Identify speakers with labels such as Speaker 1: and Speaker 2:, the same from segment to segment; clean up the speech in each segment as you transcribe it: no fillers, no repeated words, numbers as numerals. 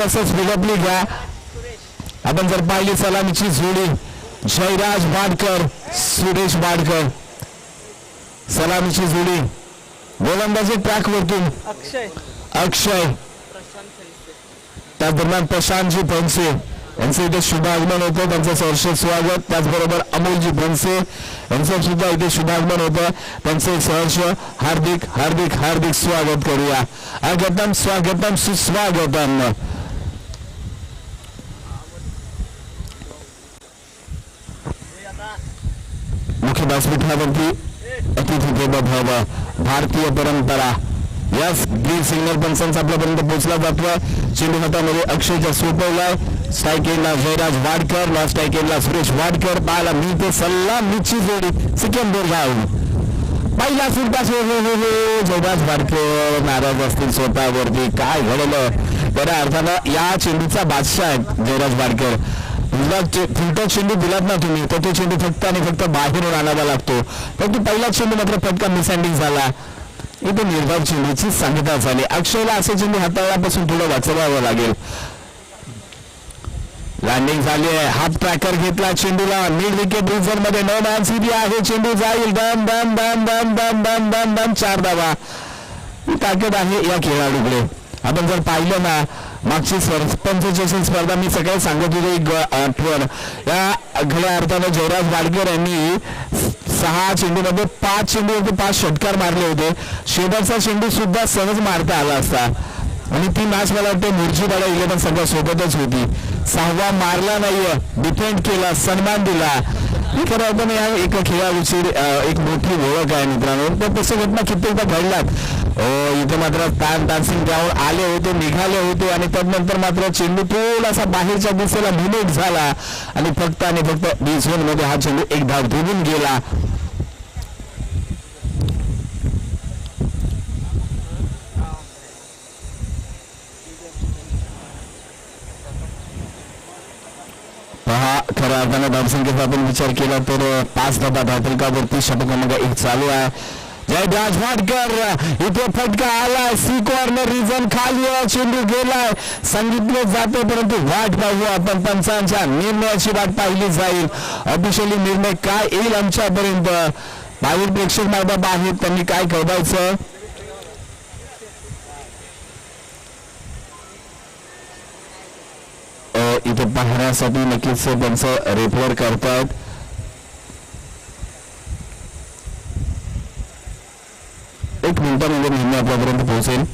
Speaker 1: तसंच विलपली घ्या. आपण जर पाहिली सलामीची जोडी जयराज वाडकर सुरेश वाडकर, सलामीची जोडी. गोलंदाजी ट्रॅक वरतून अक्षय, त्या दरम्यान प्रशांतजी फणसे यांचे इथे शुभागमन होतं, त्यांचं सहर्ष स्वागत. त्याचबरोबर अमोलजी फणसे यांचं सुद्धा इथे शुभागमन होतं, त्यांचे सहर्ष हार्दिक हार्दिक हार्दिक स्वागत करूया. स्वागतम स्वागतम सुस्वागतम. मुख्य व्यासपीठावरती अतिथी देवो भव, भारतीय परंपरा. यस, ग्रीन सिग्नल पंचांचा आपल्यापर्यंत पोहोचला जातोय. चेंडू हातामध्ये अक्षयच्या सोपवलाय. स्ट्राईक एंडला जयराज वाडकर, नॉन स्ट्राईक एंडला सुरेश वाडकर. पाहायला मिळते सलामीची जोडी सिकंदर गाव. पहिला सुलटा जयराज वाडकर नाराज असतील स्वतःवरती. काय घडलं? खऱ्या अर्थानं या चेंडूचा बादशाह आहे जयराज वाडकर. फुलटा चेंडू दिलात ना तुम्ही, तर तो चेंडू फक्त आणि फक्त बाहेरून आणावा लागतो. परंतु पहिला चेंडू मात्र फटका मिसहँडिंग झाला. इथे निर्धाव चेंडूची सांगता झाली. अक्षयला असे चेंडू हाताळण्यापासून थोडं वाचवावं लागेल. लँडिंग झाली आहे. हाफ ट्रॅकर घेतला चेंडूला. मिड विकेट रिझन मध्ये नो मॅन सीबी आहे. चेंडू जाईल. दम दम दम दम दम दम दम दम 4 धावा. ही ताकद आहे या खेळाडूकडे. आपण जर पाहिलं ना, मागची सरपंच चषक स्पर्धा मी सकाळी सांगत होतो एक आठवण. या खऱ्या अर्थानं जयराज वाडकर यांनी 6 चेंडूमध्ये 5 चेंडूवरती 5 षटकार मारले होते. शेवटचा चेंडू सुद्धा सहज मारता आला असता. आणि ती मॅच मला वाटतं मुर्जीवाडा 11 संघ सोबतच होती. 6वा मारला नाहीये, डिफेंड केला, सन्मान दिला. ही खरं अर्थाने या एका खेळाविषयी एक मोठी ओळख आहे मित्रांनो. तर तसं घटना कित्येकदा घडल्यात. इथे मात्र डान्सिंग ग्राउंड आले होते, निघाले होते आणि त्यानंतर मात्र चेंडू थोडासा बाहेरच्या दिशेला मुव्हमेंट झाला आणि फक्त बी झोन मध्ये हा चेंडू एक धाव धुवून गेला. खऱ्या अर्थानं धावसंख्येचा आपण विचार केला तर 5 धावा धावफलकावरती. षटक क्रमांक 1 चालू आहे. जयराज वाडकर इथे फटका आलाय. सी कॉर्नर रिझन खाली आहे. चेंडू गेलाय. सांगितलं जाते परंतु वाट पाहू आपण. पंचांच्या निर्णयाची वाट पाहिली जाईल. ऑफिशियली निर्णय काय येईल आमच्यापर्यंत. बाहेर प्रेक्षक मैदान आहेत, त्यांनी काय कळवायचं. इथे पाहण्यासाठी नक्कीच त्यांचं रेफर करतायत. एक मिनिटामध्ये निर्णय आपल्यापर्यंत पोहोचेल.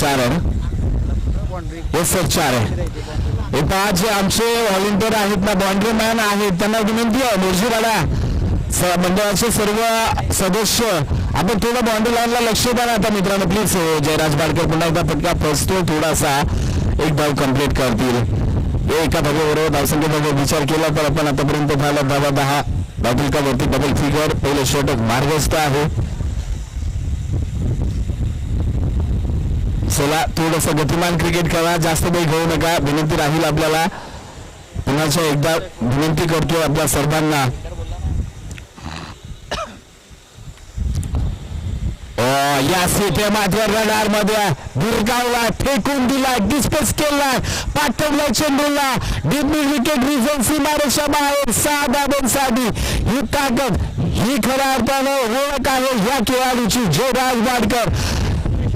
Speaker 1: चार आहे ना? येस सर, 4 आहे. हे 5 जे आमचे व्हॉलेंटियर आहेत ना, बाउंड्री मॅन आहेत, त्यांना विनंती आहे मुर्जीवाडा मंडळाचे सर्व सदस्य आपण थोडं बाउंड्री लाईनला लक्ष द्या ना आता मित्रांनो प्लीज. जयराज वाडकर पुन्हा एकदा फटका फसतो. थोडासा एक धाव कंप्लीट करतील. एका धावेबरोबर धावसंख्येचा विचार केला तर आपण आतापर्यंत झाला धावा 10. धावफलकावरती डबल फिगर. पहिले षटक मार्गस्थ आहे. चला थोडंसं गतिमान क्रिकेट करा, जास्त वेळ घेऊ नका, विनंती राहील आपल्याला. पुन्हा एकदा विनंती करतोय आपल्या सर्वांना. या सीटे मात्र रडार मध्ये भिरकावला, फेकून दिला, डिस्पस केला, पाठवला चेंडूला. डीप मिड विकेट रिझन सीमारेषा बाहेर. 6 धावांसाठी ही ताकद, ही खऱ्या अर्थानं ओळख आहे या खेळाडूची. जयराज वाडकर.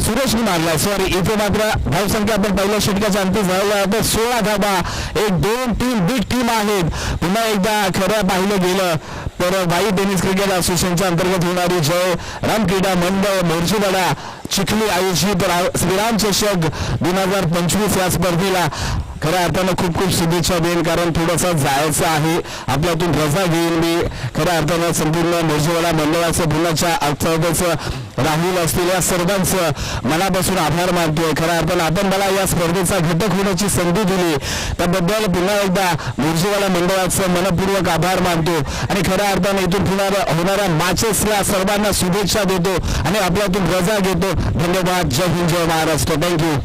Speaker 1: सुरेशने मारला, सॉरी. इथे मात्र धावसंख्या आपण पहिल्या षटकाच्या अंती झाला तर 16 धावा. 1-2-3 बिग टीम आहेत. पुन्हा एकदा खरं पाहिलं गेलं तर वाई टेनिस क्रिकेट असोसिएशनच्या अंतर्गत होणारी जय राम क्रीडा मंडळ मोर्शीवाडा चिखली आयोजित श्रीराम चषक 2025 या स्पर्धेला खऱ्या अर्थानं खूप खूप शुभेच्छा देईन, कारण थोडंसं जायचं आहे, आपल्यातून रजा घेईन मी. खऱ्या अर्थानं संपूर्ण मोजेवाडा मंडळाचं पुण्याच्या अर्थातच राहुल असतील या सर्वांचं मनापासून आभार मानतोय. खऱ्या अर्थानं आपण मला या स्पर्धेचा घटक होण्याची संधी दिली त्याबद्दल पुन्हा एकदा मोजेवाडा मंडळाचं मनपूर्वक आभार मानतो आणि खऱ्या अर्थानं इथून पुन्हा होणाऱ्या मॅचेसला सर्वांना शुभेच्छा देतो आणि आपल्यातून रजा घेतो. धन्यवाद. जय हिंद, जय महाराष्ट्र. थँक्यू.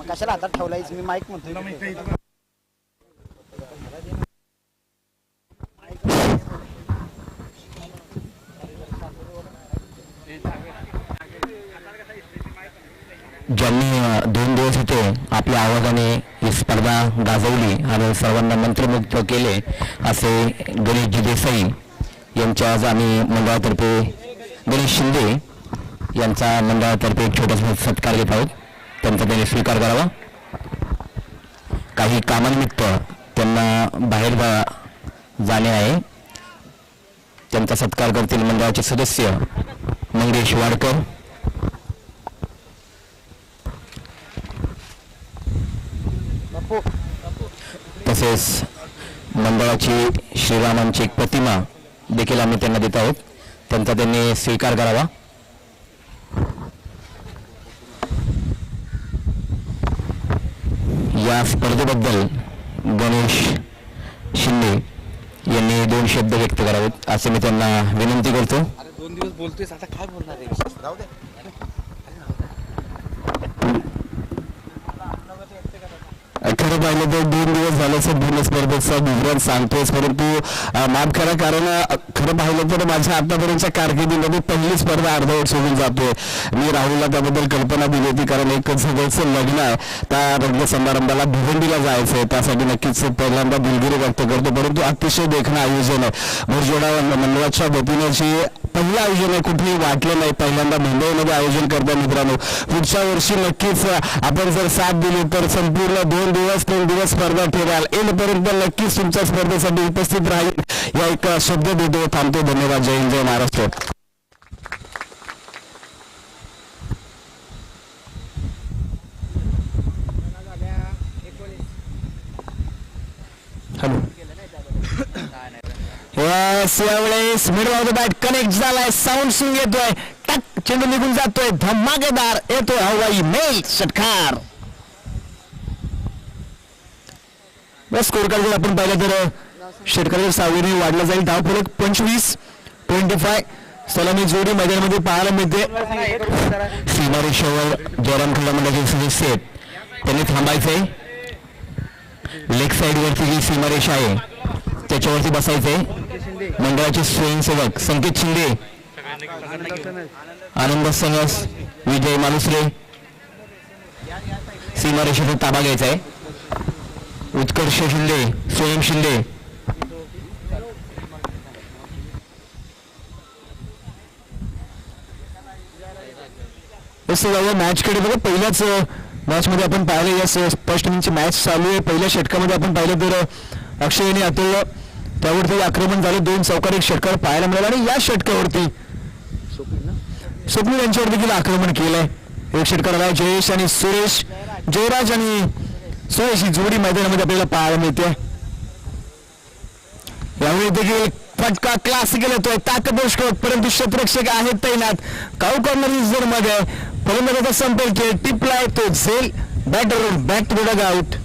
Speaker 2: कशाला हातात ठेवलायच मी माईक म्हणतोय.
Speaker 1: ज्यांनी 2 दिवस इथे आपल्या आवाजाने ही स्पर्धा गाजवली आणि सर्वांना मंत्रमुग्ध केले असे गणेशजी देसाई यांच्या आज आम्ही मंडळातर्फे गणेश शिंदे यांचा मंडळातर्फे एक छोटासा सत्कार घेत आहोत. त्यांचा त्यांनी स्वीकार करावा. काही कामानिमित्त त्यांना बाहेर जाणे आहे. त्यांचा सत्कार करतील मंडळाचे सदस्य मंगेश वाडकर, तसेच मंडळाची श्रीरामांची एक प्रतिमा देखील आम्ही त्यांना देत आहोत. त्यांचा त्यांनी स्वीकार करावा. या स्पर्धेबद्दल गणेश शिंदे यांनी 2 शब्द व्यक्त करावेत असे मी त्यांना विनंती करतो.
Speaker 2: 2 दिवस बोलतोय आता काय बोलणार आहे, जाऊ दे.
Speaker 1: खरं पाहिलं तर 2 दिवस झाले संपूर्ण स्पर्धेचा विवरण सांगतोय, परंतु माफ करा कारण खरं पाहिलं तर माझ्या आतापर्यंतच्या कारकिर्दीमध्ये पहिली स्पर्धा अर्धवट सोडून जातोय. मी राहुलला त्याबद्दल कल्पना दिली होती, कारण एक जवळचं लग्न आहे, त्या लग्न समारंभाला भिवंडीला जायचं आहे, त्यासाठी नक्कीच पहिल्यांदा दिलगिरी व्यक्त करतो. परंतु अतिशय देखणं आयोजन आहे मोरजोडा मंडळाच्या वतीने. जे पहिलं आयोजन आहे, कुठेही वाटलं नाही, पहिल्यांदा मुंबईमध्ये आयोजन करता मित्रांनो. पुढच्या वर्षी नक्कीच आपण जर साथ दिली तर संपूर्ण 2 दिवस 3 दिवस स्पर्धा ठेवाल येईपर्यंत नक्कीच तुमच्या स्पर्धेसाठी उपस्थित राहील या एक शब्द देतो. थांबतो. धन्यवाद. जय हिंद, जय महाराष्ट्र. हॅलो. यावेळेस middle of the bat connect झालाय, साऊंड स्विंग येतोय, टक चेंडू निघून जातोय, धमाकेदार येतोय हवाई मेल षटकार. बस स्कोर कार्ड जर आपण पाहिलं तर षटकाराच्या सावलीने वाढला जाईल. धावफलक 25-25. सलामी जोडी मैदानामध्ये पाहायला मिळते. सीमारेषेवर जयराम खंडा मंडळाचे सदस्य आहेत, त्यांनी थांबायचंय. लेग साईड वरती जी सीमारेषा आहे त्याच्यावरती बसायचंय. मंडळाचे स्वयंसेवक संकेत शिंदे, आनंद सनस, विजय मालुसरे सीमारेषेचा ताबा घ्यायचा आहे. उत्कर्ष शिंदे, स्वयं शिंदे, मॅचकडे बघा. पहिल्याच मॅच मध्ये आपण पाहिलं, या फर्स्ट इनिंगची मॅच चालू आहे. पहिल्या षटकामध्ये आपण पाहिलं तर अक्षय यांनी अतुल त्यावरती आक्रमण झालं, 2 चौकार 1 षटकार पाहायला मिळाला आणि या षटकावरती स्वप्नील यांच्यावर देखील आक्रमण केलंय. 1 षटकार आला. जयेश आणि सुरेश, जयराज आणि सुरेश ही जोडी मैदानामध्ये आपल्याला पाहायला मिळते. यावेळी देखील फटका क्लासिकल येतोय, ताकदोष परंतु क्षेत्ररक्षक आहेत तैनात. काऊ कॉर्नर झोन मध्ये फलंदाजाचा संपर्क टिपला येतो, झेल batter back to the out.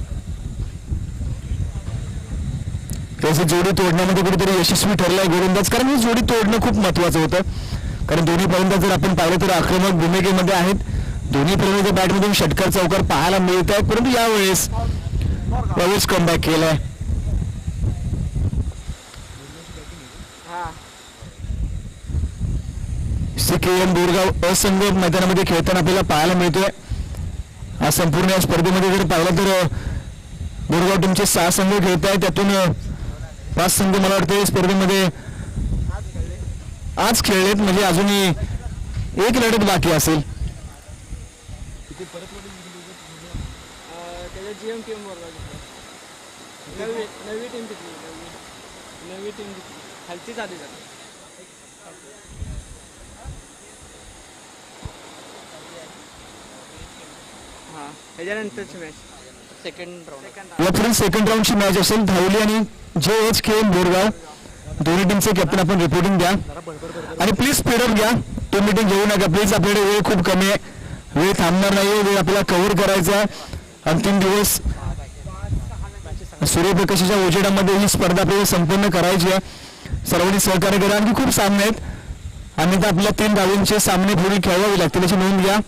Speaker 1: त्याची जोडी तोडण्यामध्ये कुठेतरी यशस्वी ठरलाय गोलंदाज, कारण ही जोडी तोडणं खूप महत्वाचं होतं. कारण दोन्ही फलंदाज जर आपण पाहिलं तर आक्रमक भूमिकेमध्ये आहेत. दोन्ही फलंदाज बॅटमधून षटकार चौकार पाहायला मिळत आहे, परंतु यावेळेस कमबॅक केलाय. CKM बोरगाव असंघ मैदानामध्ये खेळताना आपल्याला पाहायला मिळतोय. आज संपूर्ण या स्पर्धेमध्ये जर पाहिलं तर बोरगाव टीमचे 6 संघ खेळत आहेत, त्यातून 5 संघ मला वाटतं स्पर्धेमध्ये आज खेळलेत, म्हणजे अजूनही एक लढत बाकी असेल.
Speaker 3: त्याच्या GM टीम बरोबर नवी टीम तिथली नवी टीम तिथली खालची आधी झाली. हां त्याच्यानंतरची मॅच सेकंड राऊंड
Speaker 1: यापुढे सेकंड राऊंडची मॅच असेल. धावली आणि JHK बोरगाव दोन्ही टीमचे कॅप्टन आपण रिपोर्टिंग द्या आणि प्लीज स्पीडअप घ्या. तो मीटिंग घेऊ नका प्लीज. आपल्याकडे वेळ खूप कमी आहे. वेळ थांबणार नाही. वेळ आपल्याला कव्हर करायचा आहे. अंतिम दिवस सूर्यप्रकाशाच्या उजेडामध्ये ही स्पर्धा आपल्याला संपूर्ण करायची आहे. सर्वांनी सहकार्य करा. आणखी खूप सामने आहेत. अन्यथा आपल्या 3 धावांचे सामने पुढे खेळवावे लागतील याची नोंद घ्या.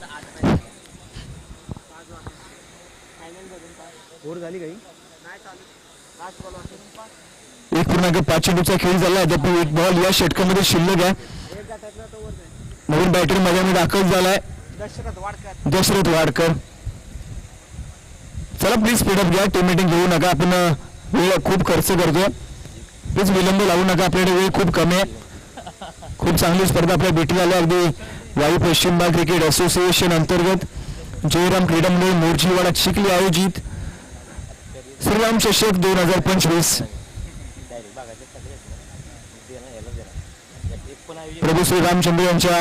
Speaker 2: झाली काही
Speaker 1: 1.5 चेंडूचा खेळ झाला. अद्याप एक बॉल या षटकामध्ये शिल्लक आहे. नवीन बॅटर मैदानामध्ये दाखल झालाय दशरथ वाडकर. चला प्लीज स्पीडअप घ्या. टीम मीटिंग घेऊ नका. आपण वेळ खूप खर्च करतो. प्लीज विलंब लावू नका. आपल्याकडे वेळ खूप कमी आहे. खूप चांगली स्पर्धा आपल्याला भेटी झाली. अगदी वायू पश्चिम भाग क्रिकेट असोसिएशन अंतर्गत जयराम क्रीडा मंडळ मोर्जीवाडा चिखली आयोजित श्रीराम चषक 2025 प्रभू श्री रामचंद्र यांच्या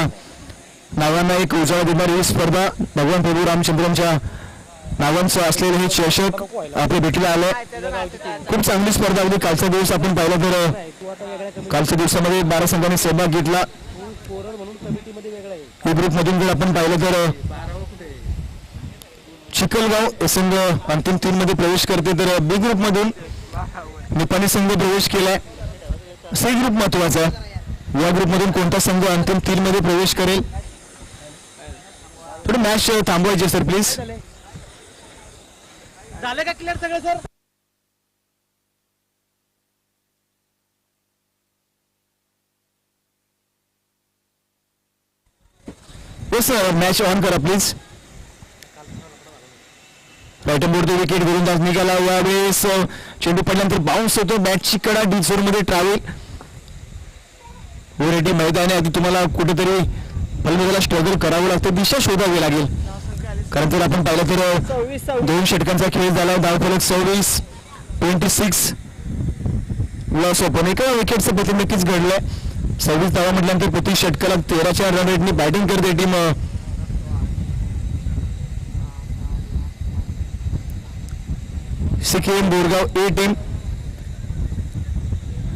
Speaker 1: नावांना एक उजाळा देणारी ही स्पर्धा भगवान प्रभू रामचंद्र यांच्या नावांचं असलेलं हे चषक आपल्या भेटीला आलंय. खूप चांगली स्पर्धा अगदी कालचा दिवस आपण पाहिला तर कालच्या दिवसामध्ये 12 संघांनी सहभाग घेतला. बी ग्रुप मधून जर आपण पाहिलं तर चिखलगाव हे संघ अंतिम 3 मध्ये प्रवेश करते तर बी ग्रुप मधून निपाणी संघ प्रवेश केलाय. सी ग्रुप महत्वाचा आहे. या ग्रुपमधून कोणता संघ अंतिम 3 मध्ये प्रवेश करेल. थोडं मॅच थांबवायचे सर प्लीज.
Speaker 2: झालं का क्लिअर सगळं सर.
Speaker 1: येस मॅच ऑन करा प्लीज. बॅटर बोर्ड विकेट गोलंदाज निघाला. यावेळेस चेंडू पडल्यानंतर बाउन्स होतो. बॅटची कडा डी झोन मध्ये ट्रॅव्हल. ओरेटी मैदान आहे. आधी तुम्हाला कुठेतरी फलंदाजाला स्ट्रगल करावं लागतं. दिशा शोधावी लागेल. कारण जर आपण पाहिलं तर 2 षटकांचा खेळ झाला. धावफलक 26 लॉस ओपन. एका विकेटचं पतन नक्कीच घडलंय. 26 धावा म्हटल्यानंतर प्रति षटकाला 13च्या रन रेटने बॅटिंग करते टीम सिक्कीम बोरगाव ए टीम.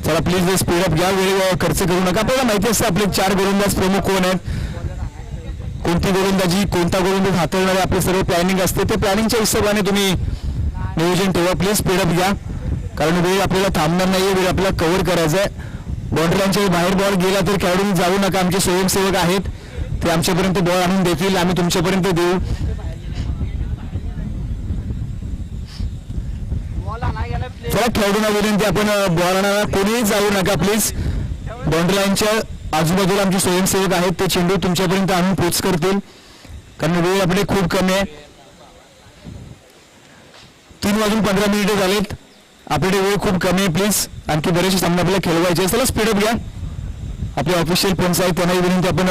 Speaker 1: चला प्लीज स्पीडअप घ्या. वेळ खर्च करू नका. आपल्याला माहिती असतं आपले 4 गोलंदाज प्रमुख कोण आहेत. कोणती गोलंदाजी कोणता गोलंदाज हाताळणारे आपले सर्व प्लॅनिंग असते. ते प्लॅनिंगच्या हिशोबाने तुम्ही नियोजन ठेवा. प्लीज स्पीडअप घ्या. कारण वेळ आपल्याला थांबणार नाही. वेळ आपल्याला कव्हर करायचा आहे. बाउंड्री लाईनच्या बाहेर बॉल गेला तर खेळाडूंनी जाऊ नका. आमचे स्वयंसेवक आहेत ते आमच्यापर्यंत बॉल आणून देतील. आम्ही तुमच्यापर्यंत देऊ. चला खेळाडूंना विनंती आपण बॉल आणायला कोणीही जाऊ नका प्लीज. बाउंड्री लाईनच्या आजूबाजूला आमचे स्वयंसेवक आहेत ते चेंडू तुमच्यापर्यंत आणून पोच करतील. कारण वेळ आपले खूप कमी आहे. 3:15 झालेत. आपल्याकडे वेळ खूप कमी आहे. प्लीज आणखी बरेचसे सामने आपल्याला खेळवायचे. चला स्पीडअप घ्या. आपले ऑफिशियल पंच आहेत त्यांनाही विनंती आपण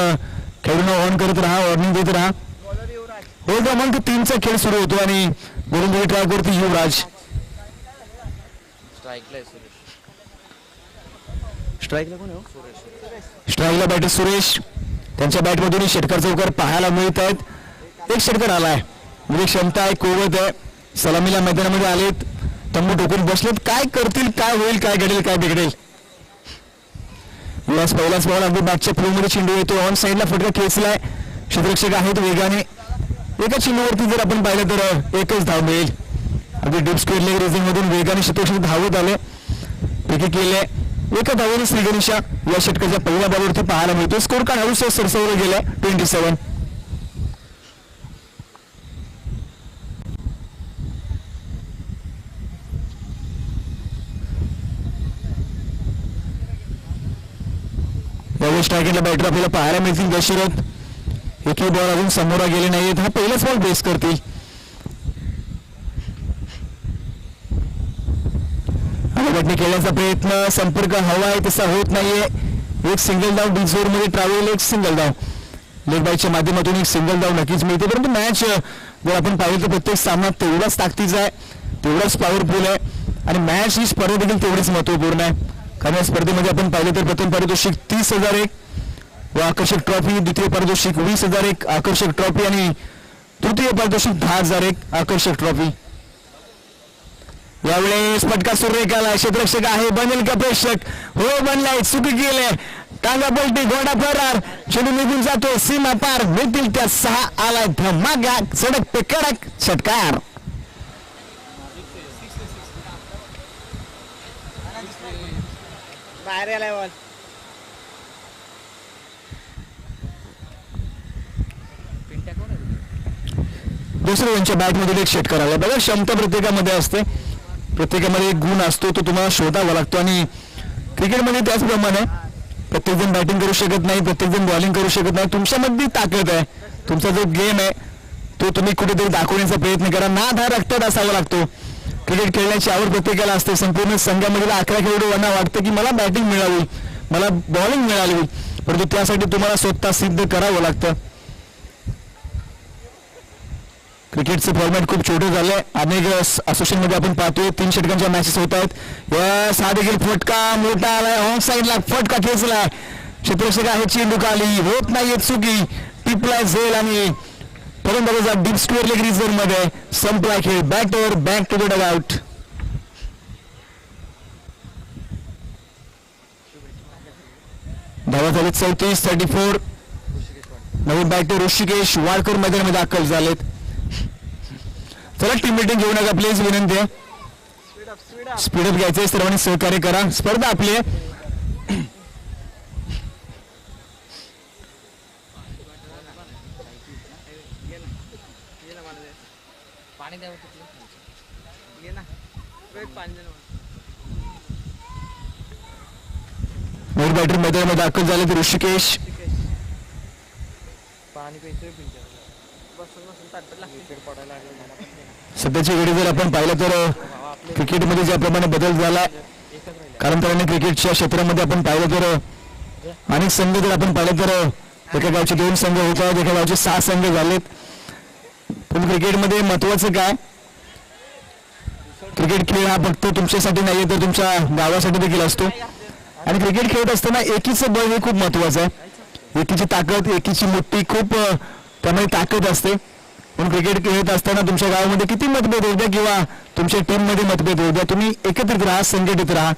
Speaker 1: खेळाडूंना ऑन करत राहा. वॉर्निंग देत राहा. हो क्रमांक 3चा खेळ सुरू होतो आणि गोलंदाजी ट्राय करते युवराज. स्ट्राईकला बॅटर सुरेश. त्यांच्या बॅटमधून षटकार चौकार पाहायला मिळत आहेत. एक षटकार आलाय. म्हणजे क्षमता आहे कुवत आहे. सलामीला मैदानामध्ये आलेत. तंबू टोकून बसलेत. काय करतील काय होईल काय घडेल काय बिघडेल. पहिलाच बॉल अगदी बॅटच्या फ्लोमध्ये चेंडू येतो. ऑन साईडला फटका खेचलाय. क्षेत्ररक्षक आहेत वेगाने. एका चेंडूवरती जर आपण पाहिलं तर एकच धाव मिळेल. अगदी डीप स्क्वेअर लेग रिझन मधून वेगाने क्षेत्ररक्षक धावत आले. विकेट केले. एका धावेने श्रीगणेशा या षटकाच्या पहिल्या बॉलवरती पाहायला मिळतो. स्कोर कार्ड हळूच सरसवलं गेलाय 27. यावेळी स्ट्रायकरला बॅटर आपल्याला पाहायला मिळतील. दशरथ एकही बॉल अजून समोर गेले नाहीत. हा पहिलाच बॉल बेस करतील. बॅटने खेळण्याचा प्रयत्न. संपर्क हवा आहे तसा होत नाहीये. एक सिंगल धाव डी झोन मध्ये ट्रॅव्हल. एक सिंगल धाव लेग बाईच्या माध्यमातून एक सिंगल धाव नक्कीच मिळते. परंतु मॅच जर आपण पाहिलं तर प्रत्येक सामना तेवढाच ताकदीचा आहे, तेवढाच पॉवरफुल आहे आणि मॅच ही स्पर्धा देखील तेवढीच महत्त्वपूर्ण आहे. कारण या स्पर्धेमध्ये आपण पाहिलं तर प्रथम पारितोषिक 30,001 व आकर्षक ट्रॉफी, द्वितीय पारितोषिक 20,001 आकर्षक ट्रॉफी आणि तृतीय पारितोषिक 10,001 आकर्षक ट्रॉफी. यावेळेस फटका सुरेखाला, क्षेत्ररक्षक आहे, बनेल का प्रेक्षक? हो बनलाय, चुकी केले, टांगा पलटी, घोडा फरार, चेंडू निघून जातो सीमा पार, मिळतील त्या 6, आलाय धमाका, सडक पे कडक षटकार.
Speaker 3: बाहेर गेलाय बॉल.
Speaker 1: दुसरं त्यांच्या बॅटमधील एक षटकार आला. बघा क्षमता प्रत्येकामध्ये असते, प्रत्येकामध्ये एक गुण असतो, तो तुम्हाला शोधावा लागतो आणि क्रिकेटमध्ये त्याचप्रमाणे प्रत्येकजण बॅटिंग करू शकत नाही, प्रत्येकजण बॉलिंग करू शकत नाही. तुमच्यामध्ये ताकद आहे, तुमचा जो गेम आहे तो तुम्ही कुठेतरी दाखवण्याचा प्रयत्न करा. नाद हा रक्तात असावा लागतो. क्रिकेट खेळण्याची आवड प्रत्येकाला असते. संपूर्ण संघामधील 11 खेळाडूंना वाटतं की मला बॅटिंग मिळावी, मला बॉलिंग मिळावी, परंतु त्यासाठी तुम्हाला स्वतः सिद्ध करावं लागतं. क्रिकेटचं फॉर्मॅट खूप छोटं झालंय. अनेक असोसिएशनमध्ये आपण पाहतोय 3 षटकांच्या मॅचेस होत आहेत. यस, हा देखील फटका मोठा आलाय, ऑन साईडला फटका खेचलाय, क्षेत्ररक्षक आहे, चेंडू खाली, होत नाहीये चुकी, टिपलाय झेल आणि फलंदाजाचा डीप स्क्वेअर लेग रिझर्व मध्ये संपलाय खेळ. Batter back to the dugout. धावा झाले 34-34. नवीन बॅटर ऋषिकेश वाडकर मैदानामध्ये दाखल झालेत. चला टीम मीटिंग घेऊ नका प्लीज, विनंती आहे. स्पीडअप घ्यायचंय, सर्वांनी सहकार्य करा. स्पर्धा आपली आहे. नवीन बॅटर मैदानामध्ये दाखल झाले तर ऋषिकेश. सध्याच्या वेळी जर आपण पाहिलं तर क्रिकेटमध्ये ज्याप्रमाणे बदल झाला, कारण त्याने क्रिकेटच्या क्षेत्रामध्ये आपण पाहिलं तर अनेक संघ जर आपण पाहिलं तर एका गावचे 2 संघ होत आहेत, एका गावचे 6 संघ झालेत. पण क्रिकेटमध्ये महत्वाचं काय, क्रिकेट खेळ हा फक्त तुमच्यासाठी नाही तर तुमच्या गावासाठी देखील असतो. आणि क्रिकेट खेळत असताना एकीचं बळ हे खूप महत्वाचं आहे. एकीची ताकद, एकीची मुठ्ठी, खूप त्यामध्ये ताकद असते. पण क्रिकेट खेळत असताना तुमच्या गावामध्ये किती मतभेद होऊ द्या किंवा तुमच्या टीममध्ये मतभेद होऊ द्या, तुम्ही एकत्रित राहा, संघटित राहा.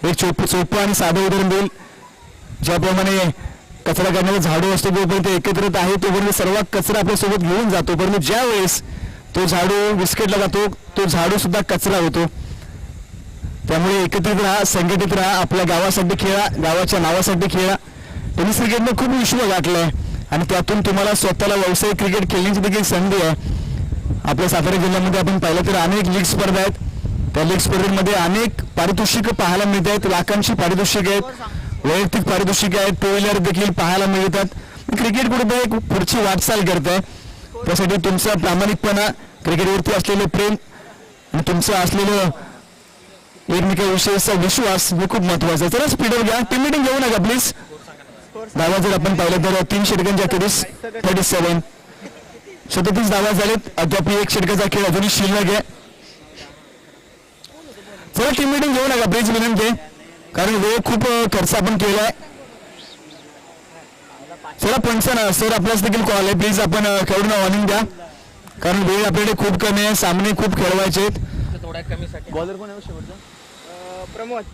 Speaker 1: एक सोपं आणि साधं उदाहरण देईल. ज्याप्रमाणे कचरा करण्याचा झाडू असतो, जोपर्यंत एकत्रित आहे तोपर्यंत सर्व कचरा आपल्यासोबत घेऊन जातो, परंतु ज्या वेळेस तो झाडू विस्कटला जातो, तो झाडू सुद्धा कचरा होतो. त्यामुळे एकत्रित राहा, संघटित राहा, आपल्या गावासाठी खेळा, गावाच्या नावासाठी खेळा. टेनिस क्रिकेटनं खूप विश्व गाठलंय आणि त्यातून तुम्हाला स्वतःला व्यावसायिक क्रिकेट खेळण्याची देखील संधी आहे. आपल्या सातारा जिल्ह्यामध्ये आपण पाहिलं तर अनेक लीग स्पर्धा आहेत. त्या लीग स्पर्धेमध्ये अनेक पारितोषिकं पाहायला मिळत आहेत. लाखांची पारितोषिक आहेत, वैयक्तिक पारितोषिक आहेत, टू व्हीलर देखील पाहायला मिळतात. क्रिकेट कुठे एक पुढची वाटचाल करत आहे. त्यासाठी तुमचा प्रामाणिकपणा, क्रिकेटवरती असलेलं प्रेम आणि तुमचं असलेलं एकमेकांविषयीचा विश्वास हे खूप महत्वाचं आहे. चला स्पीडअप घ्या, टीम मीटिंग घेऊ नका प्लीज. धावा जर आपण पाहिलं तर 3 षटकांच्या अखेरीस 37 धावा झालेत. अद्याप 1 षटकाचा खेळ अजूनही शिल्लक आहे. चला टीम मीटिंग घेऊ नका प्लीज, विनंती, कारण वेळ खूप खर्च आपण केलाय. चला पंचांना सर आपल्याच देखील कॉल आहे, प्लीज आपण खेळून वॉर्निंग द्या, कारण वेळ आपल्याकडे खूप कमी आहे, सामने खूप खेळवायचे आहेत.
Speaker 2: बॉलर कोण आहे शेवटचा?
Speaker 3: प्रमोद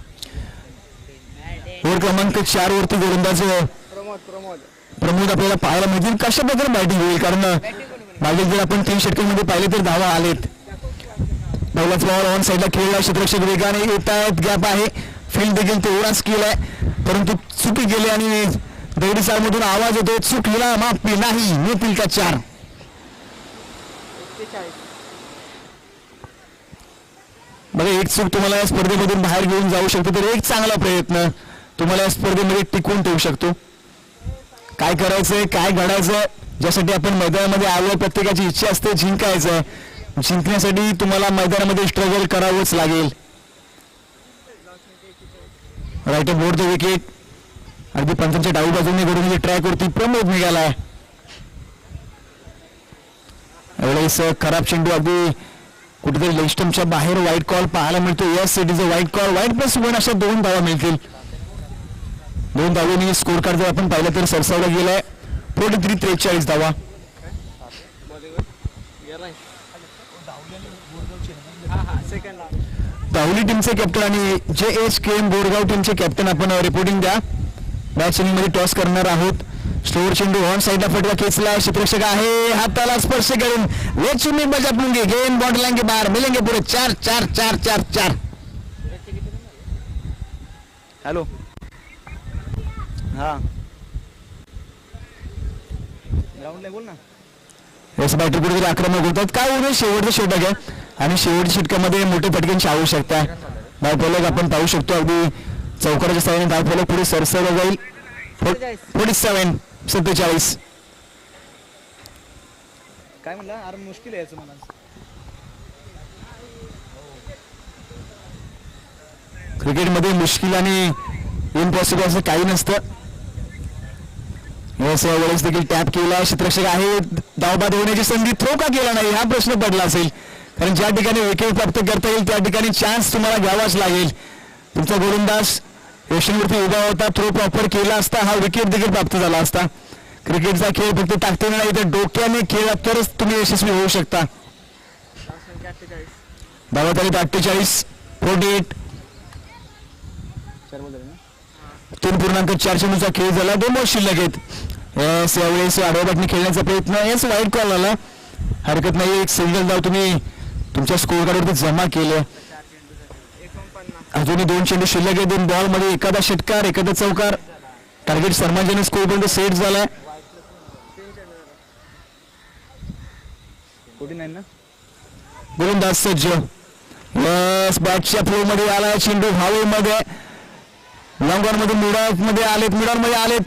Speaker 1: ओव्हर क्रमांक 4 वरती गोलंदाज प्रमोद आपल्याला पाहायला मिळतील. कशा प्रकारे बॅटिंग होईल, कारण मागे जर आपण 3 षटकांमध्ये पाहिले तर धावा आलेत. पहिलाच बॉल ऑन साईडला खेळला, क्षेत्ररक्षक वेगाने येत आहेत, गॅप आहे, फील्ड देखील तेवढाच केलाय, परंतु चुकी गेली आणि दगडी सालमधून आवाज येतो, चुकीला माफी नाही, मिळतील का 4. बघा एक चूक तुम्हाला या स्पर्धेमधून बाहेर घेऊन जाऊ शकतो, तर एक चांगला प्रयत्न तुम्हाला या स्पर्धेमध्ये टिकवून ठेवू शकतो. काय करायचंय, काय घडायचंय, ज्यासाठी आपण मैदानामध्ये आलो, प्रत्येकाची इच्छा असते जिंकायचंय. जिंकण्यासाठी तुम्हाला मैदानामध्ये स्ट्रगल करावंच लागेल. राईट बोर्ड द विकेट, अगदी पंचांच्या डावी बाजूने घडून ट्रॅक वरती प्रमोद निघालाय. यावेळेस खराब चेंडू अगदी कुठेतरी लेग स्टंपच्या बाहेर वाईट कॉल पाहायला मिळतो. यस इट इज अ वाईट कॉल. वाईट प्लस 1 अशा 2 धावा मिळतील. 2 धावेने स्कोर कार्ड जर आपण पाहिलं तर सरसावला गेलाय. 43-43 धावा. धावली टीमचे कॅप्टन आणि JHKM बोरगाव टीमचे कॅप्टन आपण रिपोर्टिंग द्या. मॅच मध्ये टॉस करणार आहोत. स्लोअर चेंडू ऑन साईडला फटका खेचला. क्षेत्ररक्षक आहे हाताला स्पर्श करून वेच में बजा पुंगे गेम बॉट लाएंगे बाहर मिलेंगे पूरे 4-4-4-4-4.
Speaker 2: हॅलो हा ग्राउंडला बोल ना.
Speaker 1: यस बॅटर कुठेतरी आक्रमक होतात. काय होईल शेवटचं षटक आहे आणि शेवटच्या षटकामध्ये मोठे फटक्यांची आवश्यकता आहे. धावफलक आपण पाहू शकतो अगदी चौकाराच्या साहाय्याने धावफलक पुढे सरसरला जाईल. 47-47.
Speaker 2: काय म्हणला अरे मुश्किल आहे याचं मला.
Speaker 1: क्रिकेटमध्ये मुश्किल आणि इम्पॉसिबल असं काही नसतं. यावेळेस देखील टॅप केला. क्षेत्ररक्षक आहे. धावबाद होण्याची संधी थ्रो का केला नाही हा प्रश्न पडला असेल. कारण ज्या ठिकाणी विकेट प्राप्त करता येईल त्या ठिकाणी चान्स तुम्हाला घ्यावाच लागेल. तुमचा गोलंदाज यशवरती उभा होता. थ्रो प्रॉपर केला असता हा विकेट देखील प्राप्त झाला असता. क्रिकेटचा खेळ फक्त ताकदीने नाही तर डोक्याने खेळला तरच तुम्ही यशस्वी होऊ शकता. धावत आली 48. 48. 3.4 चेंडूचा खेळ झाला. 2 बॉल शिल्लक आहेत. यावेळेस आडव्या बॅटने खेळण्याचा प्रयत्न. याच वाईट कॉल आला. हरकत नाही. एक सिंगल धाव तुम्ही तुमच्या स्कोर कार्डवरती जमा केले. अजूनही 2 चेंडू शिल्लक आहे. 2 बॉल मध्ये एखादा षटकार एखादा चौकार. टार्गेट सर्वांजने स्कोर पर्यंत सेट झालाय.
Speaker 2: 49 ना.
Speaker 1: गोलंदाज सज्ज. यस बॅटच्या फ्लो मध्ये आलाय चेंडू हवेमध्ये. लॉंग ऑन मध्ये मिडॉन मध्ये आलेत.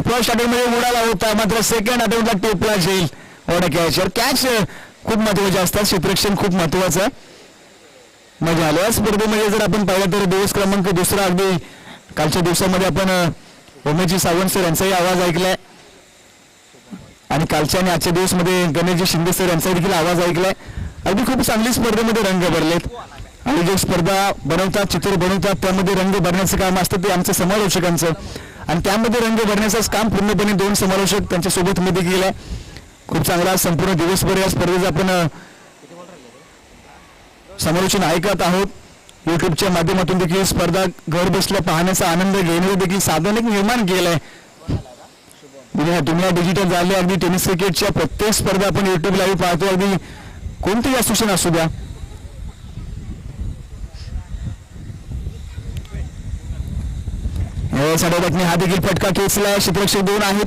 Speaker 1: फर्स्ट अटेम्प्ट मध्ये उडाला होता मात्र सेकंड अटेम्प्टला टोपला जाईल. ऑर्डर कॅचर कॅच खूप महत्वाचे असतात. क्षेत्ररक्षण खूप महत्वाचं आहे. मजा आली. या स्पर्धेमध्ये जर आपण पाहिलं तर दिवस क्रमांक 2 अगदी कालच्या दिवसामध्ये आपण उमेशजी सावंत सर यांचाही आवाज ऐकलाय आणि कालच्या आणि आजच्या दिवसमध्ये गणेशजी शिंदे सर यांचा देखील आवाज ऐकलाय. अगदी खूप चांगली स्पर्धेमध्ये रंग भरलेत आणि जे स्पर्धा बनवतात चित्र बनवतात त्यामध्ये रंग भरण्याचं काम असतं ते आमच्या समालोचकांचं आणि त्यामध्ये रंग भरण्याचंच काम पूर्णपणे 2 समालोचक त्यांच्यासोबत मी देखील आहे. खूप चांगला संपूर्ण दिवसभर या स्पर्धेचं आपण समालोचन ऐकत आहोत. युट्यूबच्या माध्यमातून देखील स्पर्धा घर बसल्या पाहण्याचा आनंद घेण्याचं देखील साधन एक निर्माण केलंय. दुनिया डिजिटल झाली. अगदी टेनिस क्रिकेटच्या प्रत्येक स्पर्धा आपण युट्यूब लाईव्ह पाहतो. अगदी कोणतेही असोसिएशन असू द्या. साडेबातमी हा देखील फटका खेचलाय. क्षेत्ररक्षक 2 आहेत.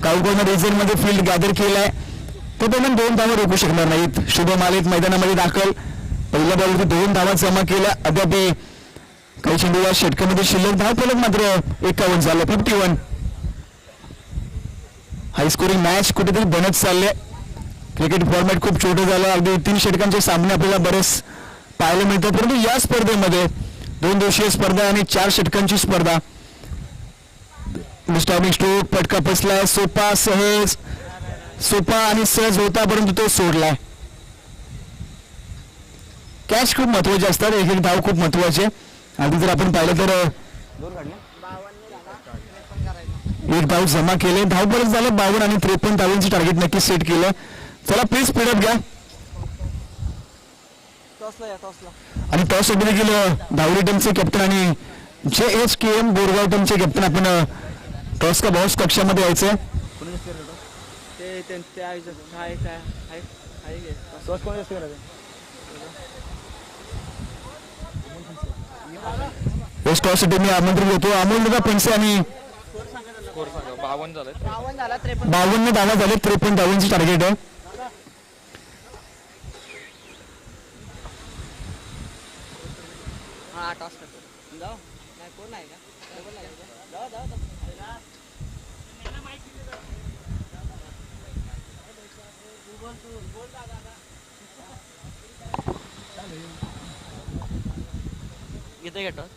Speaker 1: काउकोना रिझन मध्ये फील्ड गॅदर केलाय. तो पण 2 धावा रोखू शकणार नाहीत. शुभम आलेत मैदानामध्ये दाखल. पहिल्या बॉलवरती 2 धावा जमा केल्या. अद्याप काही चेंडू या षटकामध्ये शिल्लक. धावफलक मात्र 51 झालं. 51. हाय स्कोरिंग मॅच कुठेतरी बनत चालले. क्रिकेट फॉर्मॅट खूप छोटं झालं. अगदी 3 षटकांचे सामने आपल्याला बरेच पाहायला मिळतात परंतु या स्पर्धेमध्ये 2 दिवसीय स्पर्धा आणि 4 षटकांची स्पर्धा. स्टॉपिंग स्ट्रोक फटका फसलाय. सोपा आणि सहज होता परंतु तो सोडलाय. कॅच खूप महत्वाचे असतात. एक एक धाव खूप महत्वाचे. आधी जर आपण पाहिलं तर एक धाव जमा केले. धाव बरंच झालं. 52 आणि 53 धावांचे टार्गेट नक्कीच सेट केलं. चला प्लीज स्पीडअप घ्या आणि टॉससाठी देखील धावली टीमचे कॅप्टन आणि JHKM बोरगाव टीमचे कॅप्टन आपण टॉस का बॉस कक्षामध्ये यायचंय. टॉससाठी मी आमंत्रित होतो. अमोल दादा पेंडसे आणि 52 धावा झाले. 53 धावांची टार्गेट आहे.
Speaker 3: येते का टॉस?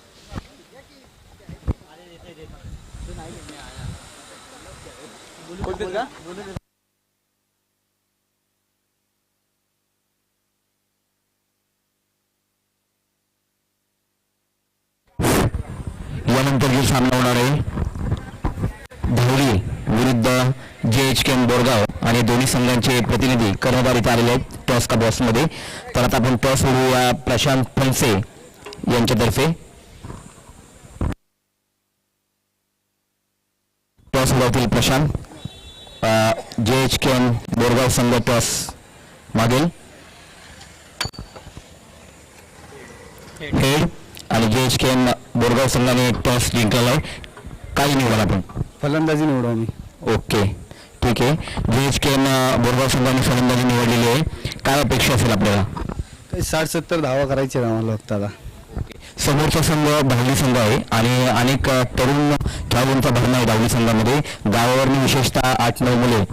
Speaker 1: त्यानंतर जो सामना होणार आहे धावली विरुद्ध JHK बोरगाव आणि दोन्ही संघांचे प्रतिनिधी कर्णधार इथे आलेले आहेत टॉस का बॉक्समध्ये. तर आता आपण टॉस उडवूया प्रशांत फणसे यांच्यातर्फे. टॉस उडवतील प्रशांत. JHK बोरगाव संघ टॉस मागेल. हेड आणि JHK बोरगाव संघाने टॉस जिंकलेला आहे. काय निवडाल आपण?
Speaker 2: फलंदाजी निवडू आम्ही.
Speaker 1: ओके ठीक आहे. JHK बोरगाव संघाने फलंदाजी निवडलेली आहे. काय अपेक्षा असेल आपल्याला?
Speaker 2: काही 60-70 धावा करायचे आम्हाला फक्त आता.
Speaker 1: समोरचा संघ धावली संघ आहे आणि अनेक तरुण खेळाडूंचा भरणा आहे धावली संघामध्ये. गावावरून विशेषतः 8-9 मुले